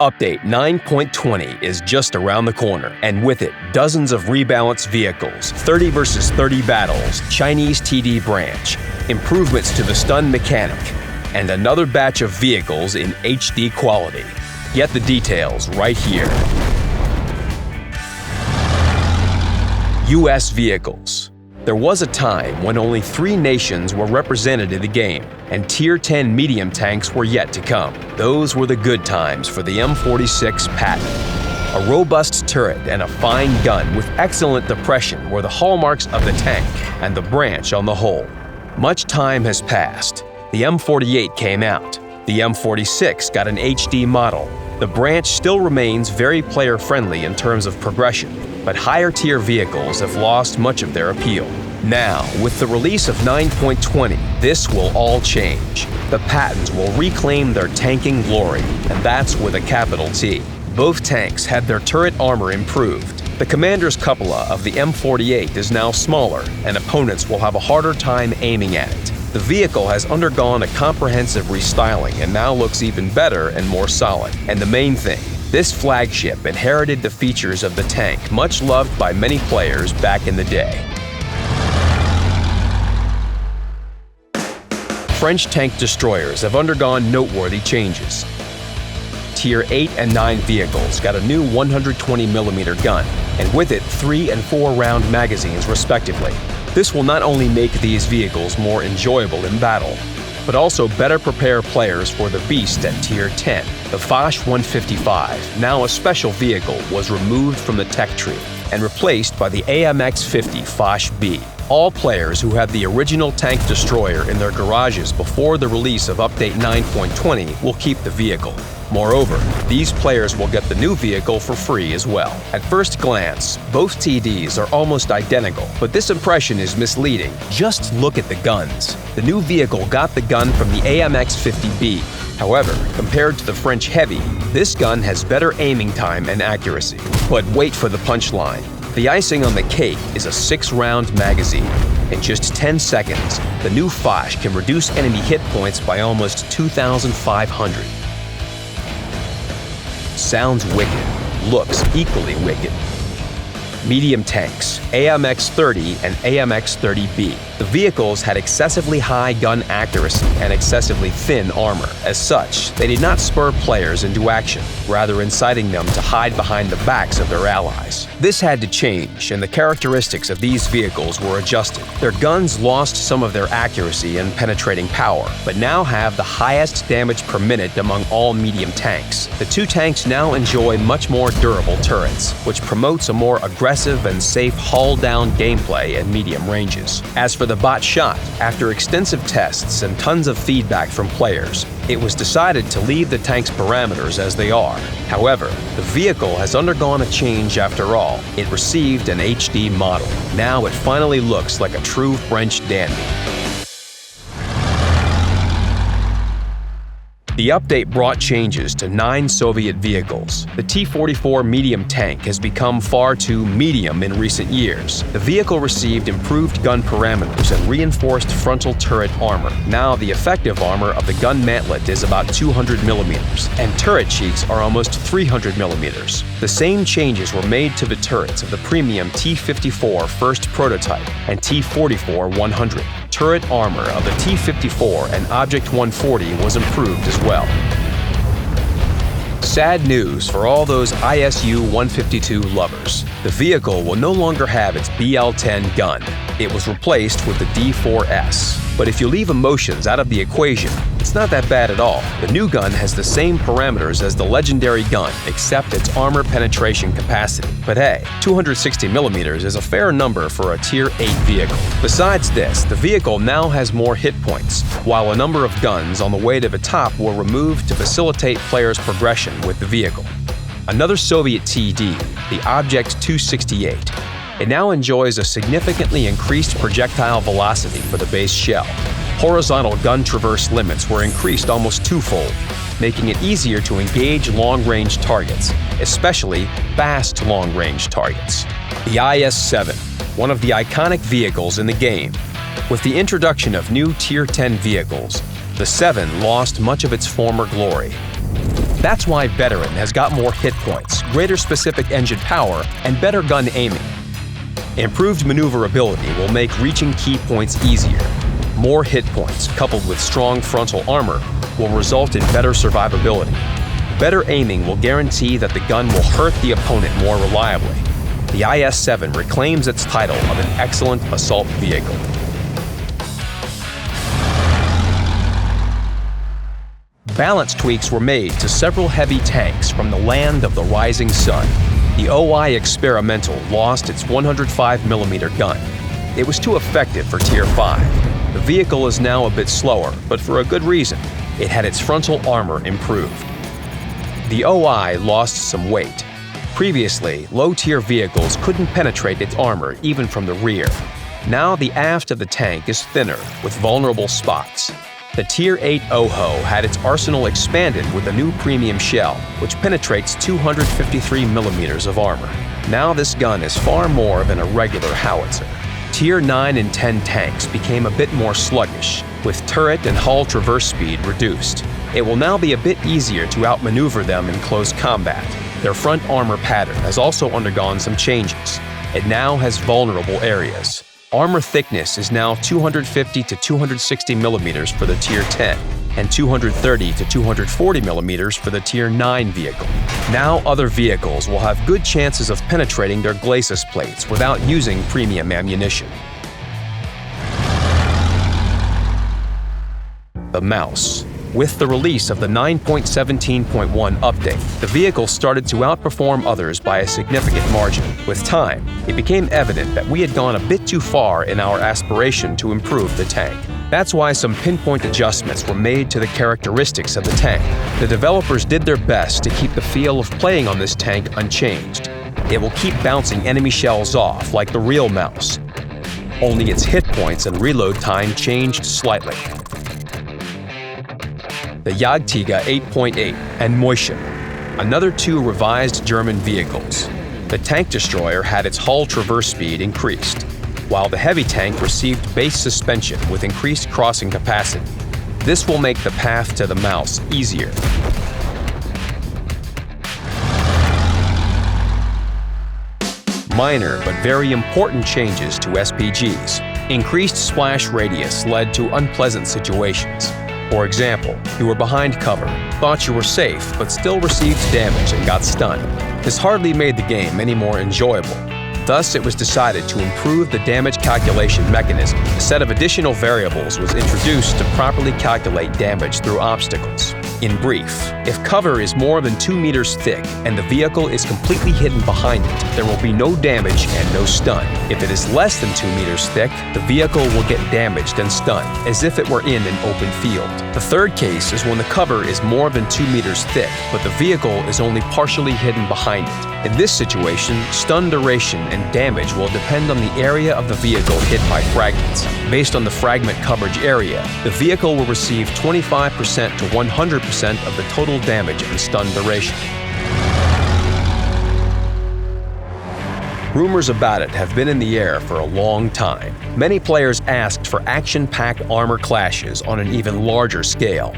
Update 9.20 is just around the corner, and with it, dozens of rebalanced vehicles, 30 versus 30 battles, Chinese TD branch, improvements to the stun mechanic, and another batch of vehicles in HD quality. Get the details right here. US vehicles. There was a time when only 3 nations were represented in the game, and Tier 10 medium tanks were yet to come. Those were the good times for the M46 Patton. A robust turret and a fine gun with excellent depression were the hallmarks of the tank and the branch on the whole. Much time has passed. The M48 came out. The M46 got an HD model. The branch still remains very player-friendly in terms of progression, but higher-tier vehicles have lost much of their appeal. Now, with the release of 9.20, this will all change. The Pattons will reclaim their tanking glory, and that's with a capital T. Both tanks had their turret armor improved. The commander's cupola of the M48 is now smaller, and opponents will have a harder time aiming at it. The vehicle has undergone a comprehensive restyling and now looks even better and more solid. And the main thing, this flagship inherited the features of the tank much loved by many players back in the day. French tank destroyers have undergone noteworthy changes. Tier 8 and 9 vehicles got a new 120mm gun, and with it 3 and 4 round magazines respectively. This will not only make these vehicles more enjoyable in battle, but also better prepare players for the beast at Tier 10. The Foch 155, now a special vehicle, was removed from the tech tree and replaced by the AMX-50 Foch B. All players who had the original tank destroyer in their garages before the release of Update 9.20 will keep the vehicle. Moreover, these players will get the new vehicle for free as well. At first glance, both TDs are almost identical, but this impression is misleading. Just look at the guns. The new vehicle got the gun from the AMX-50B. However, compared to the French Heavy, this gun has better aiming time and accuracy. But wait for the punchline. The icing on the cake is a 6-round magazine. In just 10 seconds, the new Foch can reduce enemy hit points by almost 2,500. Sounds wicked, looks equally wicked. Medium tanks, AMX-30 and AMX-30B. The vehicles had excessively high gun accuracy and excessively thin armor. As such, they did not spur players into action, rather inciting them to hide behind the backs of their allies. This had to change, and the characteristics of these vehicles were adjusted. Their guns lost some of their accuracy and penetrating power, but now have the highest damage per minute among all medium tanks. The 2 tanks now enjoy much more durable turrets, which promotes a more aggressive and safe hull-down gameplay at medium ranges. As for the bot shot, after extensive tests and tons of feedback from players, it was decided to leave the tank's parameters as they are. However, the vehicle has undergone a change after all. It received an HD model. Now it finally looks like a true French dandy. The update brought changes to 9 Soviet vehicles. The T-44 medium tank has become far too medium in recent years. The vehicle received improved gun parameters and reinforced frontal turret armor. Now the effective armor of the gun mantlet is about 200mm, and turret cheeks are almost 300mm. The same changes were made to the turrets of the premium T-54 first prototype and T-44 100. Turret armor of the T-54 and Object 140 was improved as well. Sad news for all those ISU-152 lovers. The vehicle will no longer have its BL-10 gun. It was replaced with the D4S. But if you leave emotions out of the equation, it's not that bad at all. The new gun has the same parameters as the legendary gun, except its armor penetration capacity. But hey, 260mm is a fair number for a Tier 8 vehicle. Besides this, the vehicle now has more hit points, while a number of guns on the way to the top were removed to facilitate players' progression with the vehicle. Another Soviet TD, the Object 268. It now enjoys a significantly increased projectile velocity for the base shell. Horizontal gun traverse limits were increased almost twofold, making it easier to engage long-range targets, especially fast long-range targets. The IS-7, one of the iconic vehicles in the game. With the introduction of new Tier 10 vehicles, the 7 lost much of its former glory. That's why Veteran has got more hit points, greater specific engine power, and better gun aiming. Improved maneuverability will make reaching key points easier. More hit points, coupled with strong frontal armor, will result in better survivability. Better aiming will guarantee that the gun will hurt the opponent more reliably. The IS-7 reclaims its title of an excellent assault vehicle. Balance tweaks were made to several heavy tanks from the land of the rising sun. The OI Experimental lost its 105mm gun. It was too effective for Tier 5. The vehicle is now a bit slower, but for a good reason. It had its frontal armor improved. The OI lost some weight. Previously, low-tier vehicles couldn't penetrate its armor even from the rear. Now the aft of the tank is thinner, with vulnerable spots. The Tier 8 OHO had its arsenal expanded with a new premium shell, which penetrates 253mm of armor. Now this gun is far more than a regular howitzer. Tier 9 and 10 tanks became a bit more sluggish, with turret and hull traverse speed reduced. It will now be a bit easier to outmaneuver them in close combat. Their front armor pattern has also undergone some changes. It now has vulnerable areas. Armor thickness is now 250 to 260mm for the Tier 10 and 230 to 240mm for the Tier 9 vehicle. Now other vehicles will have good chances of penetrating their glacis plates without using premium ammunition. The mouse. With the release of the 9.17.1 update, the vehicle started to outperform others by a significant margin. With time, it became evident that we had gone a bit too far in our aspiration to improve the tank. That's why some pinpoint adjustments were made to the characteristics of the tank. The developers did their best to keep the feel of playing on this tank unchanged. It will keep bouncing enemy shells off like the real mouse. Only its hit points and reload time changed slightly. The Jagdtiger 8.8 and Moischen, another two revised German vehicles. The tank destroyer had its hull traverse speed increased, while the heavy tank received base suspension with increased crossing capacity. This will make the path to the mouse easier. Minor but very important changes to SPGs. Increased splash radius led to unpleasant situations. For example, you were behind cover, thought you were safe, but still received damage and got stunned. This hardly made the game any more enjoyable. Thus, it was decided to improve the damage calculation mechanism. A set of additional variables was introduced to properly calculate damage through obstacles. In brief, if cover is more than 2 meters thick and the vehicle is completely hidden behind it, there will be no damage and no stun. If it is less than 2 meters thick, the vehicle will get damaged and stunned, as if it were in an open field. The third case is when the cover is more than 2 meters thick, but the vehicle is only partially hidden behind it. In this situation, stun duration and damage will depend on the area of the vehicle hit by fragments. Based on the fragment coverage area, the vehicle will receive 25% to 100% of the total damage and stun duration. Rumors about it have been in the air for a long time. Many players asked for action-packed armor clashes on an even larger scale.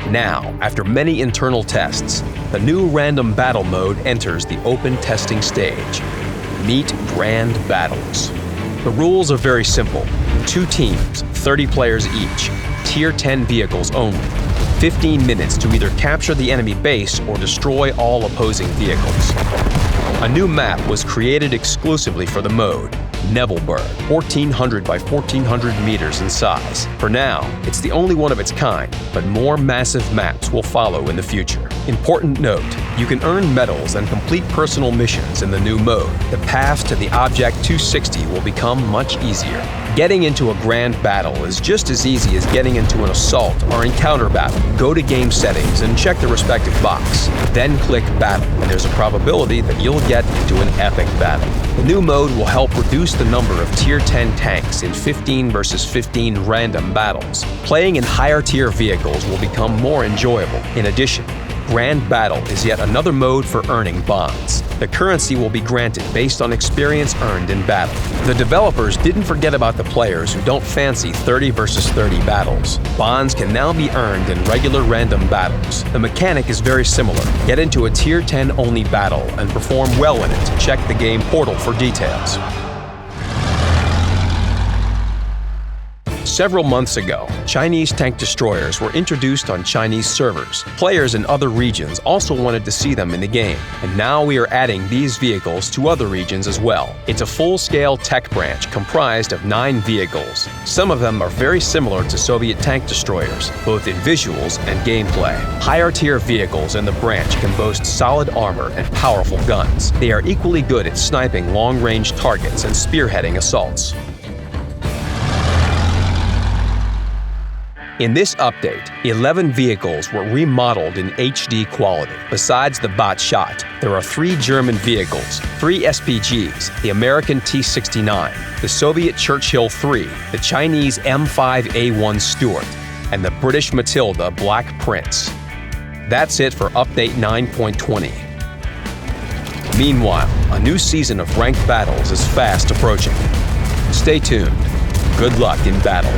Now, after many internal tests, the new random battle mode enters the open testing stage. Meet Grand Battles. The rules are very simple. 2 teams, 30 players each, Tier 10 vehicles only. 15 minutes to either capture the enemy base or destroy all opposing vehicles. A new map was created exclusively for the mode, Nebelberg, 1,400 by 1,400 meters in size. For now, it's the only one of its kind, but more massive maps will follow in the future. Important note, you can earn medals and complete personal missions in the new mode. The path to the Object 260 will become much easier. Getting into a grand battle is just as easy as getting into an assault or encounter battle. Go to game settings and check the respective box. Then click battle, and there's a probability that you'll get into an epic battle. The new mode will help reduce the number of Tier 10 tanks in 15 versus 15 random battles. Playing in higher tier vehicles will become more enjoyable. In addition, Grand Battle is yet another mode for earning bonds. The currency will be granted based on experience earned in battle. The developers didn't forget about the players who don't fancy 30 versus 30 battles. Bonds can now be earned in regular random battles. The mechanic is very similar. Get into a Tier 10 only battle and perform well in it. Check the game portal for details. Several months ago, Chinese tank destroyers were introduced on Chinese servers. Players in other regions also wanted to see them in the game, and now we are adding these vehicles to other regions as well. It's a full-scale tech branch comprised of 9 vehicles. Some of them are very similar to Soviet tank destroyers, both in visuals and gameplay. Higher-tier vehicles in the branch can boast solid armor and powerful guns. They are equally good at sniping long-range targets and spearheading assaults. In this update, 11 vehicles were remodeled in HD quality. Besides the bot shot, there are 3 German vehicles, 3 SPGs, the American T-69, the Soviet Churchill 3, the Chinese M5A1 Stuart, and the British Matilda Black Prince. That's it for Update 9.20. Meanwhile, a new season of ranked battles is fast approaching. Stay tuned. Good luck in battle.